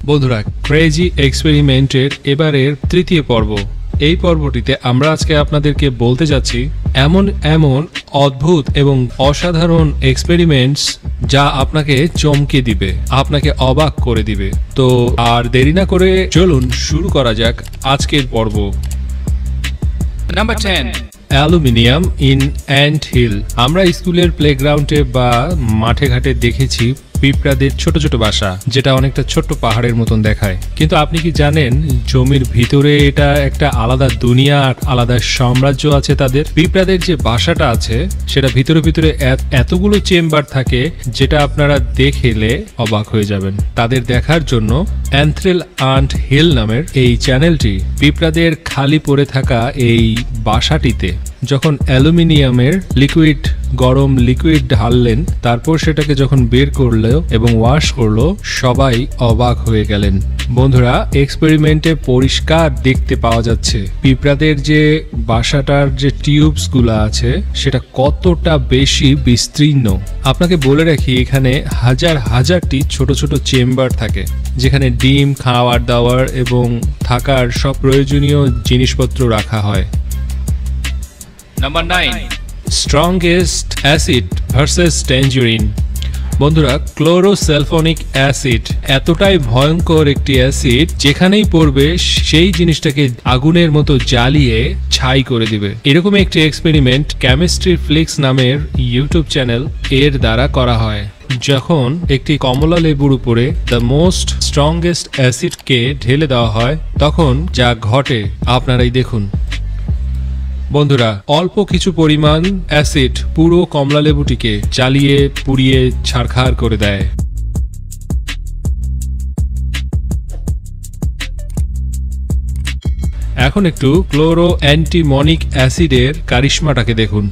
বন্ধুরা, ক্রেজি এক্সপেরিমেন্টের এবারের তৃতীয় পর্ব। এই পর্বটিতে আমরা আজকে আপনাদেরকে বলতে যাচ্ছি এমন এমন অদ্ভুত এবং অসাধারণ এক্সপেরিমেন্টস যা আপনাকে চমকে দিবে, আপনাকে অবাক করে দিবে। তো আর দেরি না করে চলুন শুরু করা যাক আজকের পর্ব। Number 10, aluminium in ant hill. আমরা স্কুলের প্লেগ্রাউন্ডে বা মাঠে ঘাটে দেখেছি পিঁপড়াদের ছোট ছোট বাসা, যেটা অনেকটা ছোট্ট পাহাড়ের মতন দেখায়। কিন্তু আপনি কি জানেন জমির ভিতরে এটা একটা আলাদা দুনিয়া, আলাদা সাম্রাজ্য আছে তাদের। পিঁপড়াদের যে বাসাটা আছে সেটা ভিতরে ভিতরে এতগুলো চেম্বার থাকে যেটা আপনারা দেখলে অবাক হয়ে যাবেন। তাদের দেখার জন্য অ্যান্থ্রেল আন্ট হিল নামের এই চ্যানেলটি পিঁপড়াদের খালি পড়ে থাকা এই বাসাটিতে যখন অ্যালুমিনিয়ামের গরম লিকুইড ঢাললেন, তারপর সেটাকে যখন বের করলো এবং ওয়াশ করলো, সবাই অবাক হয়ে গেলেন। বন্ধুরা, এক্সপেরিমেন্টে পরিষ্কার দেখতে পাওয়া যাচ্ছে পিঁপড়াদের যে বাসাটার যে টিউবস গুলো আছে সেটা কতটা বেশি বিস্তীর্ণ। আপনাকে বলে রাখি, এখানে হাজার হাজারটি ছোট ছোট চেম্বার থাকে যেখানে ডিম, খাওয়ার দাওয়ার এবং থাকার সব প্রয়োজনীয় জিনিসপত্র রাখা হয়। Number 9, strongest acid versus tangerine. বন্ধুরা, ক্লোরোসালফোনিক অ্যাসিড এতটাই ভয়ঙ্কর একটি অ্যাসিড, যেখানেই পড়বে সেই জিনিসটাকে আগুনের মতো জ্বালিয়ে ছাই করে দিবে। এরকম একটি এক্সপেরিমেন্ট কেমিস্ট্রি ফ্লিক্স নামের ইউটিউব চ্যানেল এর দ্বারা করা হয়। যখন একটি কমলা লেবুর উপরে দ্য মোস্ট স্ট্রংগেস্ট অ্যাসিডকে ঢেলে দেওয়া হয়, তখন যা ঘটে আপনারাই দেখুন। বন্ধুরা, অল্প কিছু পরিমাণ অ্যাসিড পুরো কমলা লেবুটিকে জ্বালিয়ে পুড়িয়ে ছারখার করে দেয়। এখন একটু ক্লোরো অ্যান্টিমনিক অ্যাসিডের কারিশমাটাকে দেখুন।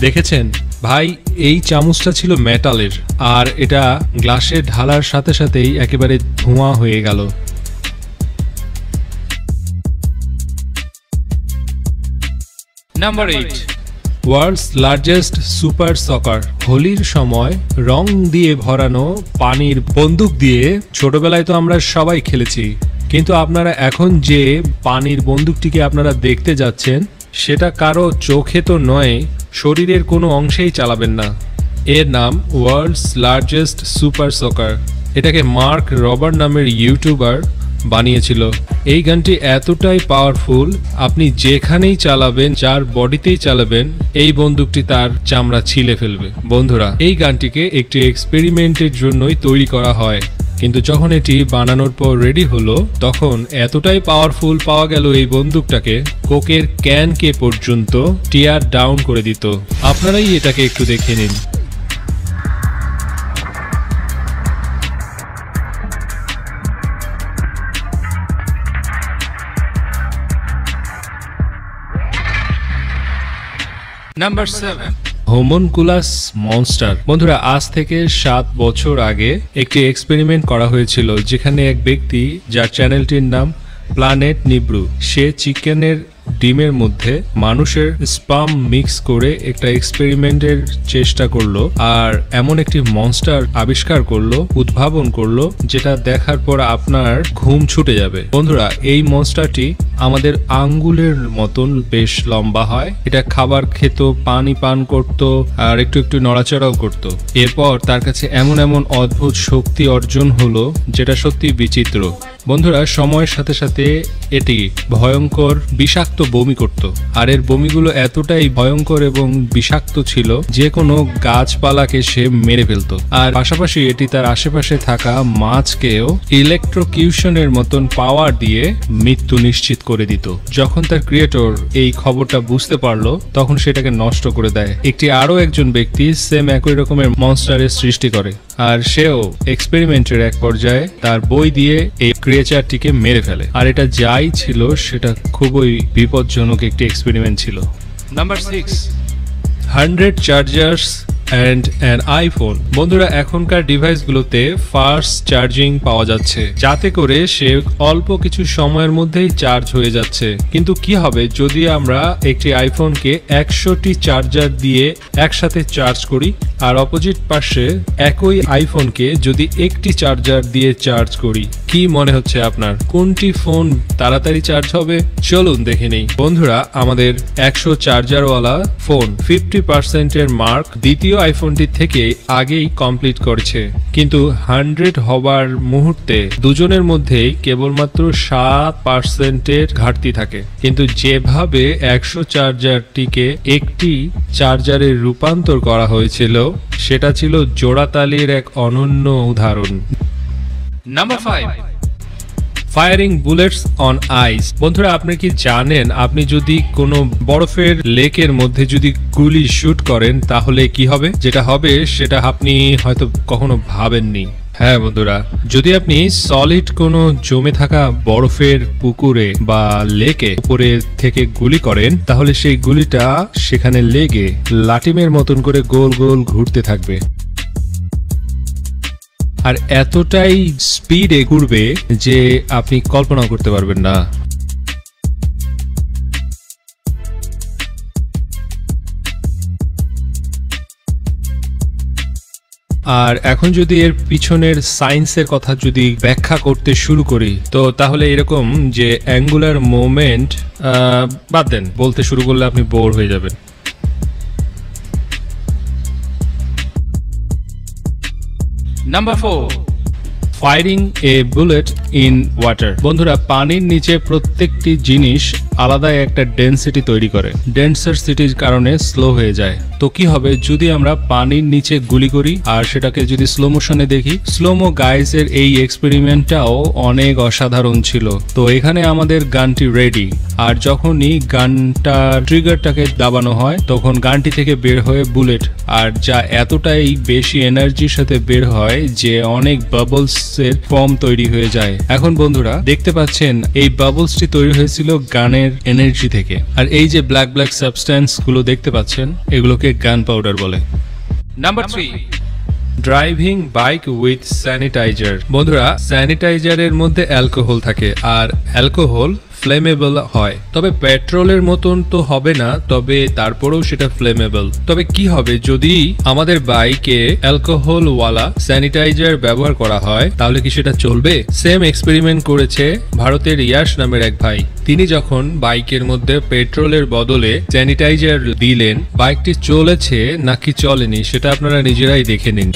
দেখেছেন ভাই, এই চামচটা ছিল মেটালের, আর এটা গ্লাসে ঢালার সাথে সাথেই একেবারে ধোঁয়া হয়ে গেল। নাম্বার 8, ওয়ার্ল্ডস লার্জেস্ট সুপার সকার। হোলির সময় রং দিয়ে ভরানো পানির বন্দুক দিয়ে ছোটবেলায় তো আমরা সবাই খেলেছি, কিন্তু আপনারা এখন যে পানির বন্দুকটিকে আপনারা দেখতে যাচ্ছেন সেটা কারো চোখে তো নয়, শরীরের কোনো অংশেই চালাবেন না। এর নাম ওয়ার্ল্ডস লার্জেস্ট সুপার সকার। এটাকে মার্ক রবার্ট নামের ইউটিউবার বানিয়েছিল। এই গানটি এতটাই পাওয়ারফুল, আপনি যেখানেই চালাবেন, যার বডিতেই চালাবেন, এই বন্দুকটি তার চামড়া ছিলে ফেলবে। বন্ধুরা, এই গানটিকে একটি এক্সপেরিমেন্টের জন্যই তৈরি করা হয়, কিন্তু যখন এটি বানানোর পর রেডি হলো, তখন এতটাই পাওয়ারফুল পাওয়া গেল এই বন্দুকটাকে, কোকের ক্যানকে পর্যন্ত টিয়ার ডাউন করে দিত। আপনারাই এটাকে একটু দেখে নিন। Number 7, homunculus monster. বন্ধুরা, আজ থেকে 7 বছর আগে একটি এক্সপেরিমেন্ট করা হয়েছিল, যেখানে এক ব্যক্তি, যার চ্যানেলটির নাম প্ল্যানেট নিব্রু, সে চিকেনের ডিমের মধ্যে মানুষের স্পাম মিক্স করে একটা এক্সপেরিমেন্টের চেষ্টা করলো, আর এমন একটি মনস্টার আবিষ্কার করলো, উদ্ভাবন করলো, যেটা দেখার পর আপনার ঘুম ছুটে যাবে। বন্ধুরা, এই মনস্টারটি আমাদের আঙ্গুলের মতন বেশ লম্বা হয়। এটা খাবার খেত, পানি পান করত, আর একটু একটু নড়াচড়াও করত। এরপর তার কাছে এমন এমন অদ্ভুত শক্তি অর্জন হলো, যেটা সত্যি বিচিত্র। বন্ধুরা, সময়ের সাথে সাথে এটি ভয়ঙ্কর বিষাক্ত বমি করত, আর এর বমিগুলো এতটাই ভয়ঙ্কর এবং বিষাক্ত ছিল যে কোনো গাছপালাকে সে মেরে ফেলতো। আর পাশাপাশি এটি তার আশেপাশে থাকা মাছকেও ইলেকট্রোকিউশনের মতন পাওয়ার দিয়ে মৃত্যু নিশ্চিত করে দিত। যখন তার ক্রিয়েটর এই খবরটা বুঝতে পারলো, তখন সেটাকে নষ্ট করে দেয়। আরো একজন ব্যক্তি সেম একই রকমের মনস্টারের সৃষ্টি করে, আর সেও এক্সপেরিমেন্টের এক পর্যায়ে তার বই দিয়ে এই ক্রিয়েচারটিকে মেরে ফেলে। আর এটা যাই ছিল, সেটা খুবই বিপজ্জনক একটি এক্সপেরিমেন্ট ছিল। Number 6, 100 chargers and an iPhone. বন্ধুরা এখনকার ডিভাইসগুলোতে ফাস্ট চার্জিং পাওয়া যাচ্ছে, যাতে করে সে অল্প কিছু সময়ের মধ্যেই চার্জ হয়ে যাচ্ছে। কিন্তু কি হবে যদি আমরা একটি আইফোনকে 100টি চার্জার দিয়ে একসাথে চার্জ করি, আর অপোজিট পাশে একই আইফোনকে যদি একটি চার্জার দিয়ে চার্জ করি? কি মনে হচ্ছে আপনার কোনটি ফোন তাড়াতাড়ি চার্জ হবে? চলুন দেখে নেই। বন্ধুরা আমাদের 100 চার্জারওয়ালা ফোন 50% এর মার্ক দ্বিতীয় আইফোনটি থেকে আগেই কমপ্লিট করেছে, কিন্তু 100 হবার মুহূর্তে দুজনের মধ্যেই কেবলমাত্র 7% এর ঘাটতি থাকে। কিন্তু যেভাবে 100 চার্জারটিকে একটি চার্জারে রূপান্তর করা হয়েছিল সেটা ছিল জোড়াতালির এক অনন্য উদাহরণ। Number 5. Firing bullets on ice. বন্ধুরা আপনি কি জানেন আপনি যদি কোনো বরফের লেকের মধ্যে যদি গুলি শুট করেন তাহলে কি হবে? যেটা হবে সেটা আপনি হয়তো কখনো ভাবেননি। হ্যাঁ বন্ধুরা, যদি আপনি সলিড কোনো জমে থাকা বরফের পুকুরে বা লেকে উপরে থেকে গুলি করেন তাহলে সেই গুলিটা সেখানে লেগে লাটিমের মতন করে গোল গোল ঘুরতে থাকবে, আর এতটাই স্পিডে ঘুরবে যে আপনি কল্পনা করতে পারবেন না। আর এখন যদি এর পিছনের সায়েন্সের কথা যদি ব্যাখ্যা করতে শুরু করি তো তাহলে এরকম যে অ্যাঙ্গুলার মোমেন্ট, বাদ দেন, বলতে শুরু করলে আপনি বোর হয়ে যাবেন। Number 4. Firing A bullet in water. বন্ধুরা পানির নিচে প্রত্যেকটি জিনিস আলাদা একটা ডেনসিটি তৈরি করে, ডেন্সার সিটির কারণে স্লো হয়ে যায়। তো কি হবে যদি আমরা পানির নিচে গুলি করি আর সেটাকে যদি স্লো মোশনে দেখি? স্লোমো গাইজের এই এক্সপেরিমেন্টটাও অনেক অসাধারণ ছিল। তো এখানে আমাদের গানটি রেডি, আর যখনই গানটা ট্রিগারটাকে দাবানো হয় তখন গানটি থেকে বের হয়ে বুলেট, আর যা এতটাই বেশি এনার্জির সাথে বের হয় যে অনেক বাবলস এর ফর্ম তৈরি হয়ে যায়। এখন বন্ধুরা দেখতে পাচ্ছেন এই বাবলসটি তৈরি হয়েছিল গানের এনার্জি থেকে, আর এই যে ব্ল্যাক ব্ল্যাক সাবস্টেন্স গুলো দেখতে পাচ্ছেন এগুলোকে গান পাউডার বলে। Number 3. Driving bike with sanitiser. বন্ধুরা স্যানিটাইজারের মধ্যে অ্যালকোহল থাকে, আর অ্যালকোহল ফ্লেমেবল হয়, তবে পেট্রোলের মতন তো হবে না, তবে তারপরেও সেটা ফ্লেমেবল। তবে কি হবে যদি আমাদের বাইকে অ্যালকোহল ওয়ালা স্যানিটাইজার ব্যবহার করা হয়, তাহলে কি সেটা চলবে? সেম এক্সপেরিমেন্ট করেছে ভারতের ইয়াশ নামের এক ভাই। তিনি যখন বাইকের মধ্যে পেট্রোলের বদলে স্যানিটাইজার দিলেন, বাইকটি চলেছে নাকি চলেনি সেটা আপনারা নিজেরাই দেখে নিন।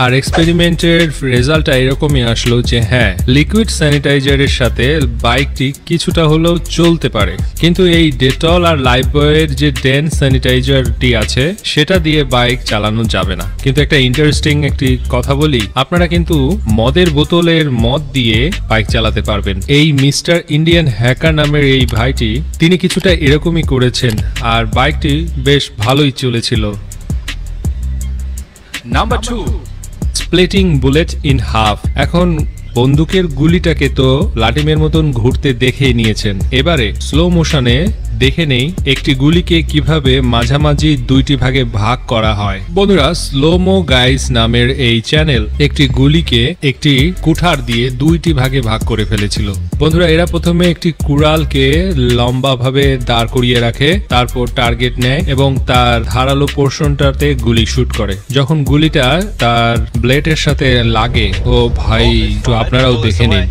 আর এক্সপেরিমেন্টের রেজাল্টটা এরকমই আসলো যে হ্যাঁ, লিকুইড স্যানিটাইজারের সাথে বাইকটি কিছুটা হলেও চলতে পারে, কিন্তু এই ডেটল আর লাইফবয়ের যে ডেন স্যানিটাইজারটি আছে সেটা দিয়ে বাইক চালানো যাবে না। কিন্তু একটা ইন্টারেস্টিং একটি কথা বলি, আপনারা কিন্তু মদের বোতলের মদ দিয়ে বাইক চালাতে পারবেন। এই মিস্টার ইন্ডিয়ান হ্যাকার নামের এই ভাইটি তিনি কিছুটা এরকমই করেছেন, আর বাইকটি বেশ ভালোই চলেছিল। Number 2. Splitting bullet in half. এখন বন্দুকের গুলিটাকে তো লাটিমের মতন ঘুরতে দেখে নিয়েছেন, এবারে স্লো মোশনে দেখে নেই একটি গুলিকে কিভাবে মাঝামাঝি দুইটি ভাগে ভাগ করা হয়। বন্ধুরা স্লোমো গাইস নামের এই চ্যানেল একটি গুলিকে একটি কুঠার দিয়ে দুইটি ভাগে ভাগ করে ফেলেছিল। বন্ধুরা এরা প্রথমে একটি কুড়ালকে লম্বা ভাবে দাঁড় করিয়ে রাখে, তারপর টার্গেট নেয় এবং তার ধারালো পোর্শনটাতে গুলি শুট করে। যখন গুলিটা তার ব্লেডের সাথে লাগে, ও ভাই তো আপনারাও দেখে নিন।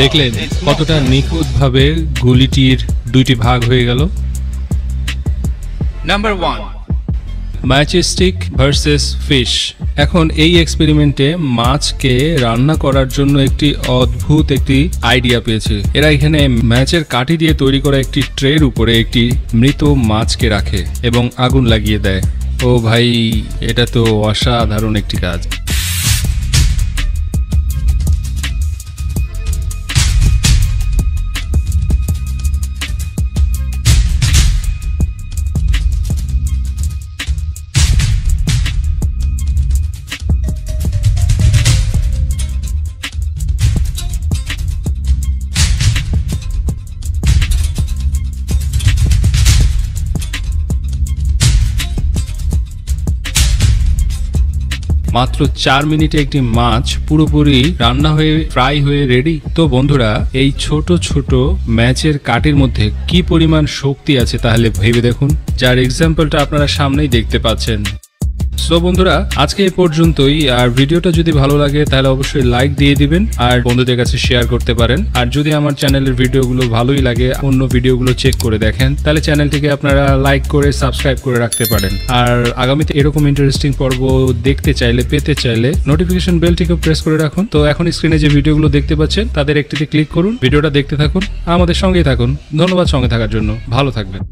দেখলেন কতটা নিখুঁত ভাবে গুলিটির দুইটি ভাগ হয়ে গেল। Number 1. Matchstick versus fish. এখন এই এক্সপেরিমেন্টে মাছকে রান্না করার জন্য একটি অদ্ভুত একটি আইডিয়া পেয়েছে। এরা এখানে ম্যাচের কাঠি দিয়ে তৈরি করা একটি ট্রের উপরে একটি মৃত মাছকে রাখে এবং আগুন লাগিয়ে দেয়। ও ভাই, এটা তো অসাধারণ একটি কাজ। মাত্র 4 মিনিটে একটি মাছ পুরোপুরি রান্না হয়ে ফ্রাই হয়ে রেডি। তো বন্ধুরা, এই ছোট ছোট ম্যাচের কাটির মধ্যে কি পরিমাণ শক্তি আছে তাহলে ভেবে দেখুন, যার এক্সাম্পলটা আপনারা সামনেই দেখতে পাচ্ছেন। সো বন্ধুরা, আজকে এই পর্যন্তই। আর ভিডিওটা যদি ভালো লাগে তাহলে অবশ্যই লাইক দিয়ে দিবেন আর বন্ধুদের কাছে শেয়ার করতে পারেন। আর যদি আমার চ্যানেলের ভিডিওগুলো ভালোই লাগে, অন্য ভিডিওগুলো চেক করে দেখেন, তাহলে চ্যানেলটিকে আপনারা লাইক করে সাবস্ক্রাইব করে রাখতে পারেন। আর আগামীতে এরকম ইন্টারেস্টিং পর্ব দেখতে চাইলে, পেতে চাইলে নোটিফিকেশন বেলটিকে প্রেস করে রাখুন। তো এখন স্ক্রিনে যে ভিডিওগুলো দেখতে পাচ্ছেন তাদের একটিতে ক্লিক করুন, ভিডিওটা দেখতে থাকুন, আমাদের সঙ্গেই থাকুন। ধন্যবাদ সঙ্গে থাকার জন্য, ভালো থাকবেন।